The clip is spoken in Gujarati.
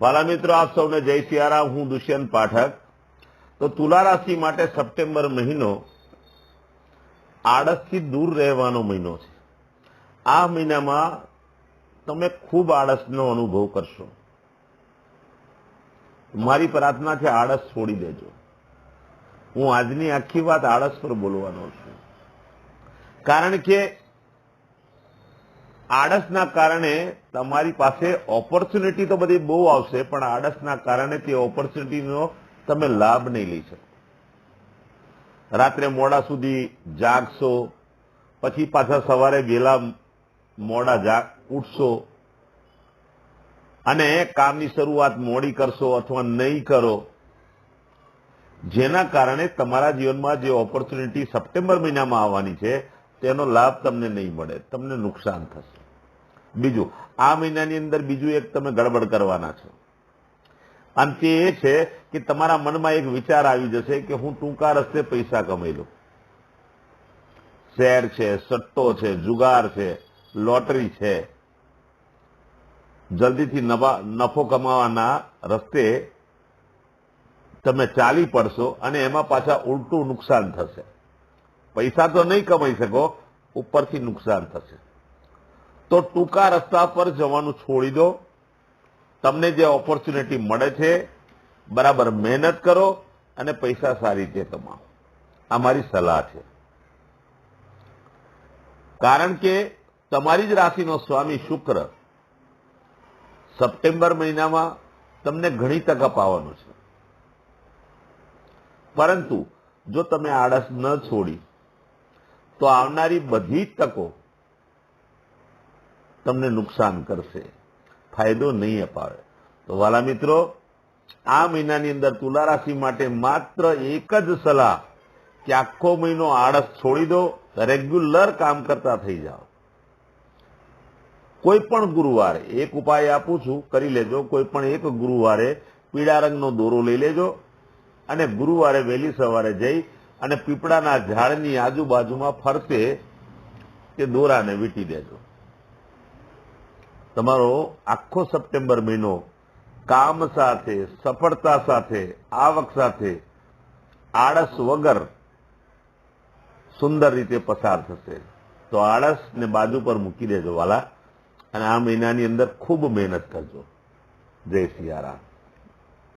વાલા મિત્રો, આપ સૌને જય સિયારામ। હું દુષ્યંત પાઠક। તો તુલા રાશિ માટે સપ્ટેમ્બર મહિનો આળસથી દૂર રહેવાનો મહિનો છે। આ મહિનામાં તમે ખૂબ આળસનો અનુભવ કરશો। મારી પ્રાર્થના છે આળસ છોડી દેજો। હું આજની આખી વાત આળસ પર બોલવાનો છું, કારણ કે આળસના કારણે તમારી પાસે ઓપોર્ચ્યુનિટી તો બધી બહુ આવશે, પણ આળસના કારણે તે ઓપોર્ચ્યુનિટીનો તમે લાભ નહીં લઈ શકો। રાત્રે મોડા સુધી જાગશો, પછી પાછા સવારે વહેલા મોડા ઉઠશો અને કામની શરૂઆત મોડી કરશો અથવા નહીં કરો, જેના કારણે તમારા જીવનમાં જે ઓપોર્ચ્યુનિટી સપ્ટેમ્બર મહિનામાં આવવાની છે તેનો લાભ તમને નહીં મળે, તમને નુકસાન થશે। બીજું, આ મહિનાની અંદર બીજું એક તમે ગડબડ કરવાના છો, અને તે એ છે કે તમારા મનમાં એક વિચાર આવી જશે કે હું ટૂંકા રસ્તે પૈસા કમાઈ લઉં। શેર છે, સટ્ટો છે, જુગાર છે, લોટરી છે, જલ્દીથી નફો કમાવાના રસ્તે તમે ચાલી પડશો અને એમાં પાછા ઉલટું નુકસાન થશે। પૈસા તો નહીં કમાઈ શકો, ઉપરથી નુકસાન થશે। તો ટૂંકા રસ્તા પર જવાનું છોડી દો। તમને જે ઓપોર્ચ્યુનિટી મળે છે બરાબર મહેનત કરો અને પૈસા સારી રીતે કમાઓ। આ મારી સલાહ છે, કારણ કે તમારી જ રાશિનો સ્વામી શુક્ર સપ્ટેમ્બર મહિનામાં તમને ઘણી તક અપાવવાનો છે, પરંતુ જો તમે આળસ ન છોડી તો આવનારી બધી જ તકો તમને નુકસાન કરશે, ફાયદો નહીં અપાવે। તો વાલા મિત્રો, આ મહિનાની અંદર તુલા રાશિ માટે માત્ર એક જ સલાહ કે આખો મહિનો આળસ છોડી દો, રેગ્યુલર કામ કરતા થઈ જાઓ। કોઈ પણ ગુરુવારે એક ઉપાય આપું છું, કરી લેજો। કોઈ પણ એક ગુરુવારે પીળા રંગનો દોરો લઈ લેજો અને ગુરુવારે વહેલી સવારે જઈ અને પીપળાના ઝાડની આજુબાજુમાં ફરતે તે દોરાને વીંટી દેજો। તમારો આખો સપ્ટેમ્બર મહિનો કામ સાથે, સફળતા સાથે, આવક સાથે, આળસ વગર સુંદર રીતે પસાર થશે। તો આળસને બાજુ પર મૂકી દેજો વાલા, અને આ મહિનાની અંદર ખૂબ મહેનત કરજો। જય સિયારામ।